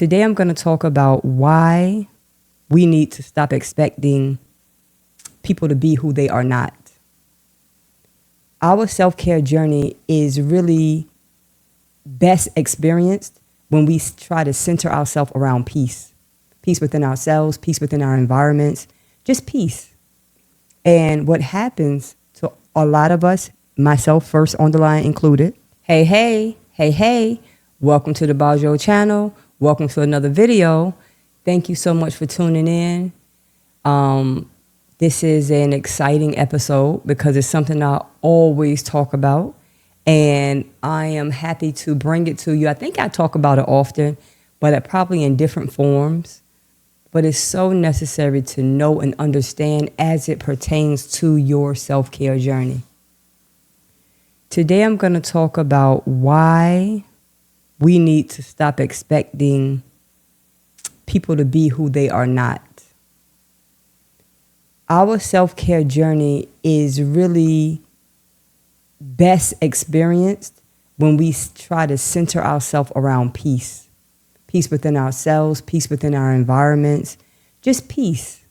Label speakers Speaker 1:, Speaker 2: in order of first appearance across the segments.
Speaker 1: Today I'm going to talk about why we need to stop expecting people to be who they are not. Our self-care journey is really best experienced when we try to center ourselves around peace. Peace within ourselves, peace within our environments, just peace. And what happens to a lot of us, myself first on the line included, hey, welcome to the Bajo channel. Welcome to another video. Thank you so much for tuning in. This is an exciting episode because it's something I always talk about, and I am happy to bring it to you. I think I talk about it often, but probably in different forms. But it's so necessary to know and understand as it pertains to your self-care journey. Today I'm going to talk about why we need to stop expecting people to be who they are not. Our self-care journey is really best experienced when we try to center ourselves around peace. Peace within ourselves, peace within our environments, just peace.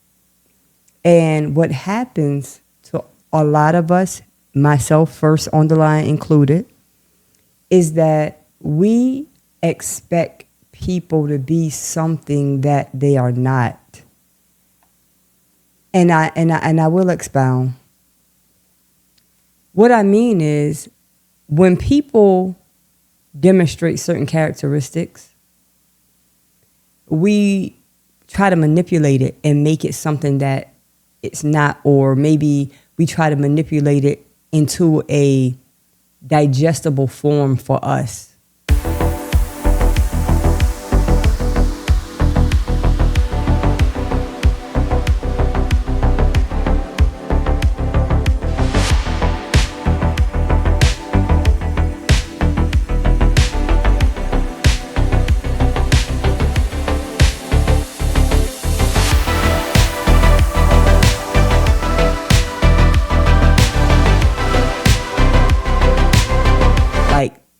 Speaker 1: And what happens to a lot of us, myself first on the line included, is that we expect people to be something that they are not. And I will expound. What I mean is, when people demonstrate certain characteristics, we try to manipulate it and make it something that it's not, or maybe we try to manipulate it into a digestible form for us.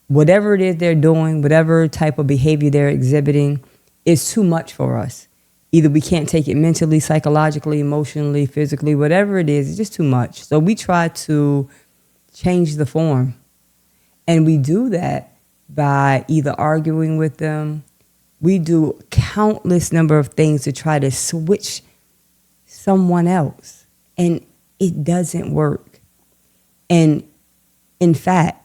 Speaker 1: Whatever it is they're doing, whatever type of behavior they're exhibiting, is too much for us. Either we can't take it mentally, psychologically, emotionally, physically, whatever it is, it's just too much. So we try to change the form. And we do that by either arguing with them. We do countless number of things to try to switch someone else. And it doesn't work. And in fact,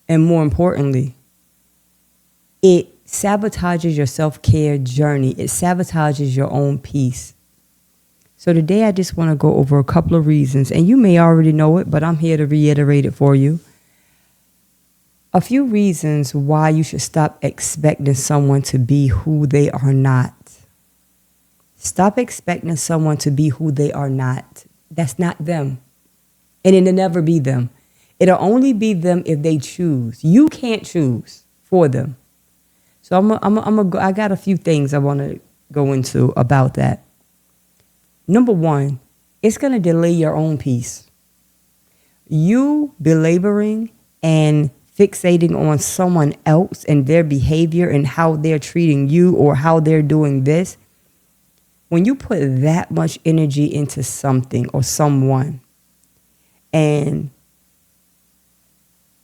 Speaker 1: and more importantly, it sabotages your self-care journey. It sabotages your own peace. So today I just want to go over a couple of reasons, and you may already know it, but I'm here to reiterate it for you. A few reasons why you should stop expecting someone to be who they are not. Stop expecting someone to be who they are not. That's not them. And it'll never be them. It'll only be them if they choose. You can't choose for them. So I got a few things I want to go into about that. Number one, it's going to delay your own peace. You belaboring and fixating on someone else and their behavior and how they're treating you or how they're doing this, when you put that much energy into something or someone, and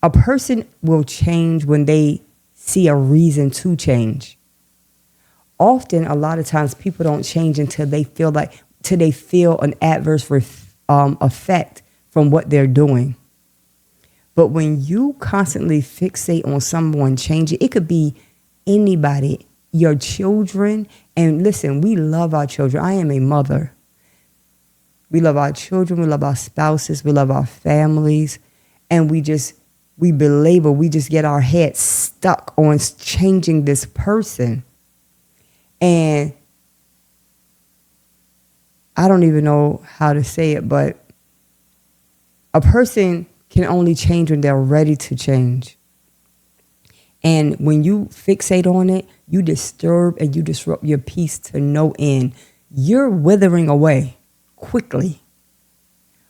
Speaker 1: a person will change when they see a reason to change. Often, a lot of times, people don't change until they feel an adverse effect from what they're doing. But when you constantly fixate on someone changing, it could be anybody, your children. And listen, we love our children. I am a mother. We love our children. We love our spouses. We love our families. And we belabor, we just get our heads stuck on changing this person. And I don't even know how to say it, but a person can only change when they're ready to change. And when you fixate on it, you disturb and you disrupt your peace to no end. You're withering away quickly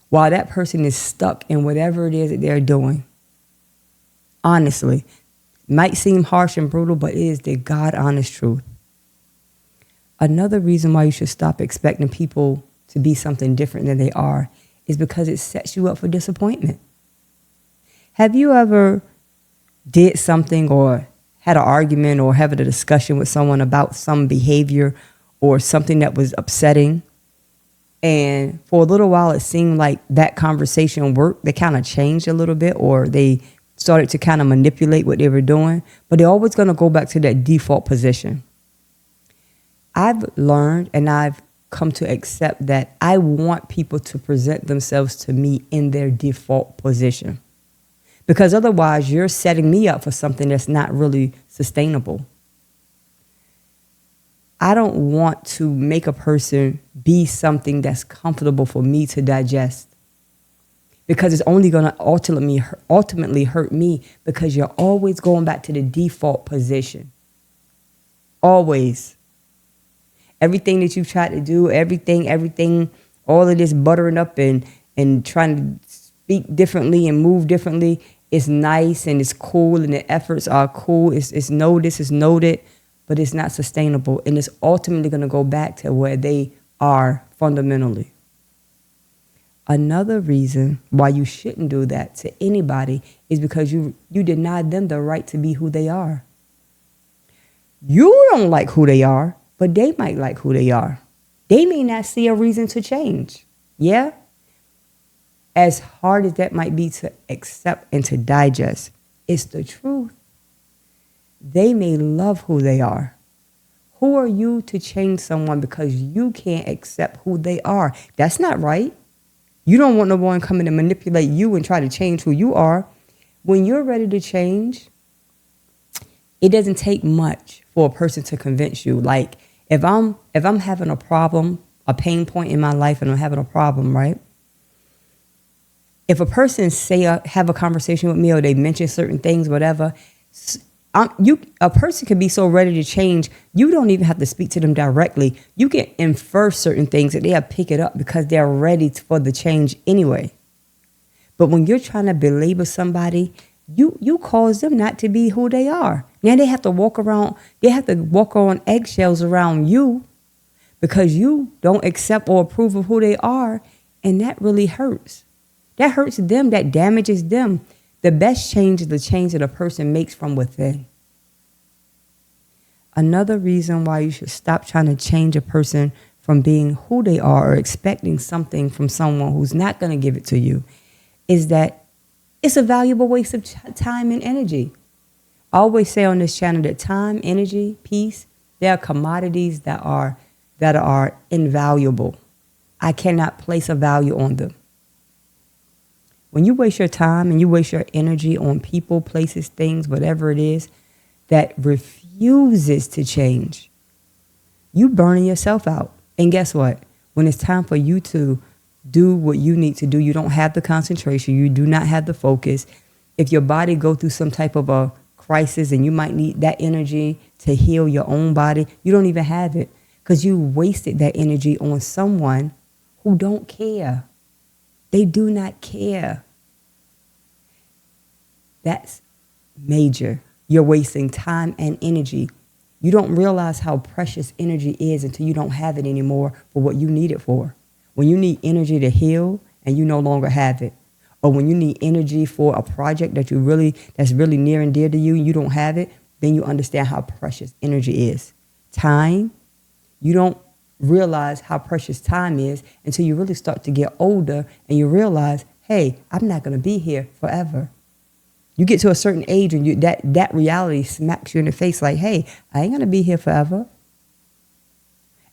Speaker 1: while that person is stuck in whatever it is that they're doing. Honestly, might seem harsh and brutal, but it is the God honest truth. Another reason why you should stop expecting people to be something different than they are is because it sets you up for disappointment. Have you ever did something or had an argument or had a discussion with someone about some behavior or something that was upsetting, and for a little while it seemed like that conversation worked? They kind of changed a little bit, or they started to kind of manipulate what they were doing, but they're always going to go back to that default position. I've learned and I've come to accept that I want people to present themselves to me in their default position, because otherwise you're setting me up for something that's not really sustainable. I don't want to make a person be something that's comfortable for me to digest, because it's only going to ultimately hurt me, because you're always going back to the default position. Always. Everything that you've tried to do, everything, all of this buttering up and trying to speak differently and move differently is nice and it's cool and the efforts are cool. It's noticed, it's noted, but it's not sustainable. And it's ultimately going to go back to where they are fundamentally. Another reason why you shouldn't do that to anybody is because you deny them the right to be who they are. You don't like who they are, but they might like who they are. They may not see a reason to change. Yeah? As hard as that might be to accept and to digest, it's the truth. They may love who they are. Who are you to change someone because you can't accept who they are? That's not right. You don't want no one coming to manipulate you and try to change who you are. When you're ready to change, it doesn't take much for a person to convince you. Like if I'm having a problem, a pain point in my life, and I'm having a problem, right? If a person have a conversation with me or they mention certain things, whatever, a person can be so ready to change, you don't even have to speak to them directly. You can infer certain things that they'll pick it up because they're ready for the change anyway. But when you're trying to belabor somebody, you cause them not to be who they are. Now they have to walk on eggshells around you because you don't accept or approve of who they are, and that really hurts. That hurts them, that damages them. The best change is the change that a person makes from within. Another reason why you should stop trying to change a person from being who they are or expecting something from someone who's not going to give it to you is that it's a valuable waste of time and energy. I always say on this channel that time, energy, peace, they are commodities that are invaluable. I cannot place a value on them. When you waste your time and you waste your energy on people, places, things, whatever it is that refuses to change, you burning yourself out. And guess what? When it's time for you to do what you need to do, you don't have the concentration, you do not have the focus. If your body go through some type of a crisis and you might need that energy to heal your own body, you don't even have it because you wasted that energy on someone who don't care. They do not care. That's major. You're wasting time and energy. You don't realize how precious energy is until you don't have it anymore for what you need it for. When you need energy to heal and you no longer have it, or when you need energy for a project that's really near and dear to you, you don't have it, then you understand how precious energy is. Time, you don't realize how precious time is until you really start to get older and you realize, hey, I'm not going to be here forever. You get to a certain age and that reality smacks you in the face like, hey, I ain't going to be here forever.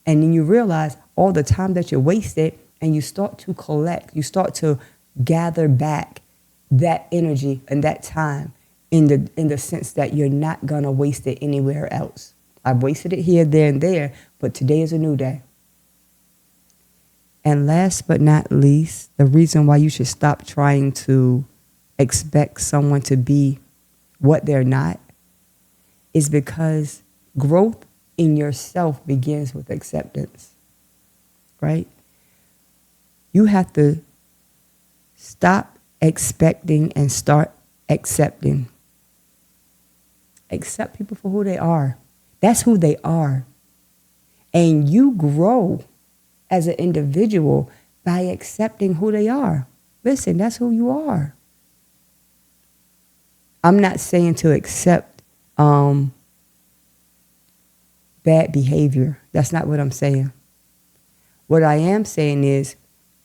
Speaker 1: And then you realize all the time that you wasted and you start to collect, you start to gather back that energy and that time in the sense that you're not going to waste it anywhere else. I've wasted it here, there, and there, but today is a new day. And last but not least, the reason why you should stop trying to expect someone to be what they're not is because growth in yourself begins with acceptance, right? You have to stop expecting and start accepting. Accept people for who they are. That's who they are. And you grow as an individual by accepting who they are. Listen, that's who you are. I'm not saying to accept bad behavior. That's not what I'm saying. What I am saying is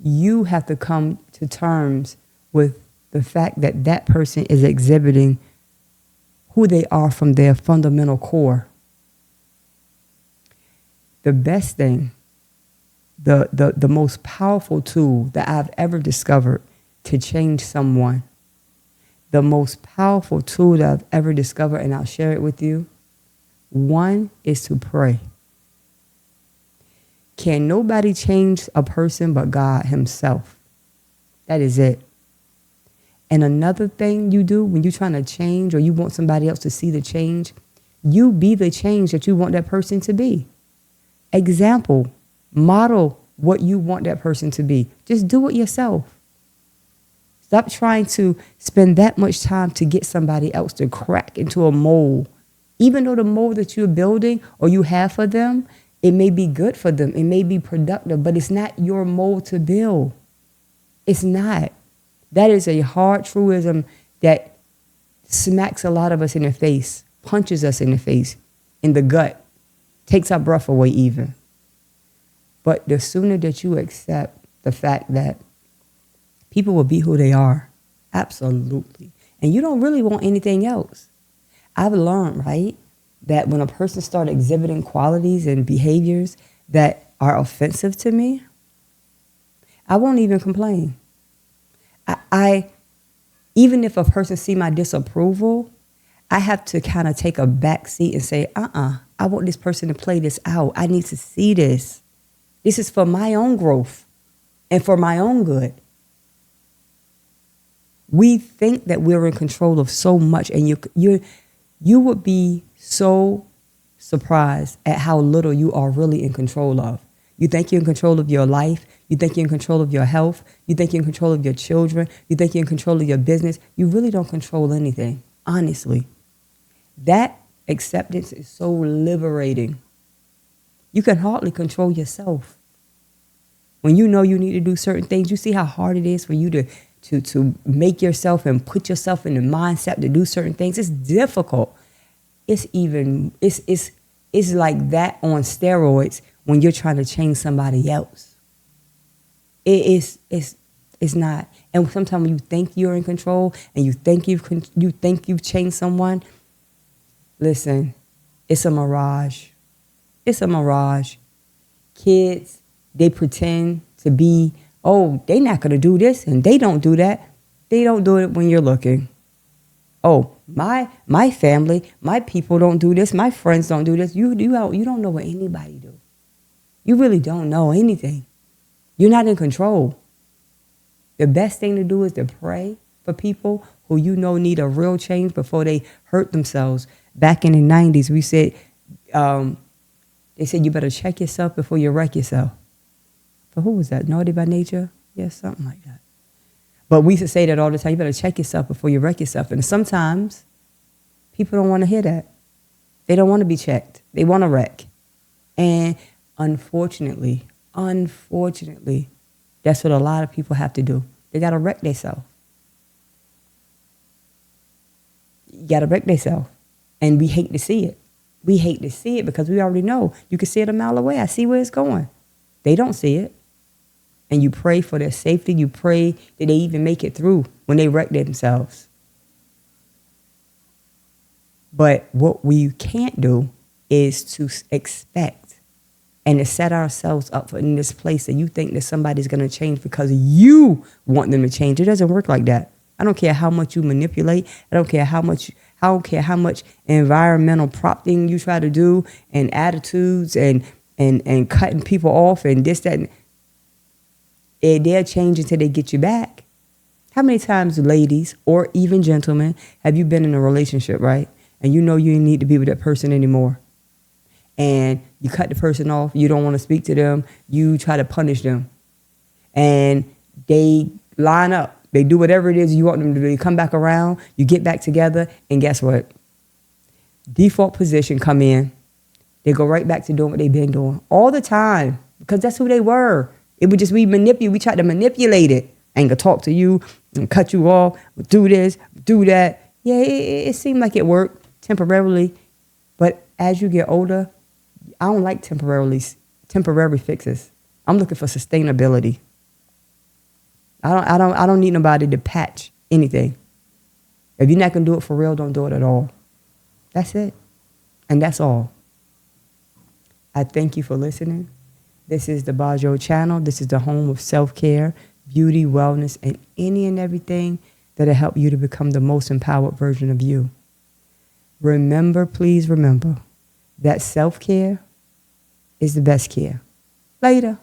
Speaker 1: you have to come to terms with the fact that that person is exhibiting who they are from their fundamental core. The best thing, the most powerful tool that I've ever discovered to change someone, the most powerful tool that I've ever discovered, and I'll share it with you, one is to pray. Can nobody change a person but God himself? That is it. And another thing you do when you're trying to change or you want somebody else to see the change, you be the change that you want that person to be. Example, model what you want that person to be. Just do it yourself. Stop trying to spend that much time to get somebody else to crack into a mold. Even though the mold that you're building or you have for them, it may be good for them. It may be productive, but it's not your mold to build. It's not. That is a hard truism that smacks a lot of us in the face, punches us in the face, in the gut, takes our breath away even. But the sooner that you accept the fact that people will be who they are, absolutely. And you don't really want anything else. I've learned, right, that when a person starts exhibiting qualities and behaviors that are offensive to me, I won't even complain. I even if a person see my disapproval, I have to kind of take a back seat and say, I want this person to play this out. I need to see this. This is for my own growth and for my own good. We think that we're in control of so much, and you would be so surprised at how little you are really in control of. You think you're in control of your life. You think you're in control of your health. You think you're in control of your children. You think you're in control of your business. You really don't control anything, honestly. That acceptance is so liberating. You can hardly control yourself. When you know you need to do certain things, you see how hard it is for you to make yourself and put yourself in the mindset to do certain things. It's difficult. It's like that on steroids when you're trying to change somebody else. It's not. And sometimes when you think you're in control and you think you've changed someone, listen, it's a mirage. It's a mirage. Kids, they pretend to be, they're not going to do this and they don't do that. They don't do it when you're looking. My family, my people don't do this. My friends don't do this. You don't know what anybody do. You really don't know anything. You're not in control. The best thing to do is to pray for people who you know need a real change before they hurt themselves. Back in the 90s, we said, they said you better check yourself before you wreck yourself. But who was that? Naughty by Nature? Yeah, something like that. But we used to say that all the time. You better check yourself before you wreck yourself. And sometimes people don't want to hear that. They don't want to be checked. They want to wreck. And unfortunately, that's what a lot of people have to do. They got to wreck themselves. You got to wreck themselves. And we hate to see it. We hate to see it because we already know. You can see it a mile away. I see where it's going. They don't see it. And you pray for their safety. You pray that they even make it through when they wreck themselves. But what we can't do is to expect and to set ourselves up for in this place that you think that somebody's going to change because you want them to change. It doesn't work like that. I don't care how much you manipulate. I don't care how much environmental prompting you try to do and attitudes and cutting people off and this, that. And they'll change until they get you back. How many times, ladies or even gentlemen, have you been in a relationship, right? And you know you need to be with that person anymore. And you cut the person off. You don't want to speak to them. You try to punish them. And they line up. They do whatever it is you want them to do. They come back around. You get back together. And guess what? default position, come in. They go right back to doing what they've been doing all the time because that's who they were. It would just be manipulated. We tried to manipulate it. I ain't gonna talk to you and cut you off, do this, do that. Yeah, it seemed like it worked temporarily. But as you get older, I don't like temporary fixes. I'm looking for sustainability. I don't need nobody to patch anything. If you're not gonna do it for real, don't do it at all. That's it. And that's all. I thank you for listening. This is the Bajo channel. This is the home of self-care, beauty, wellness, and any and everything that'll help you to become the most empowered version of you. Remember, please remember, that self-care is the best care. Later.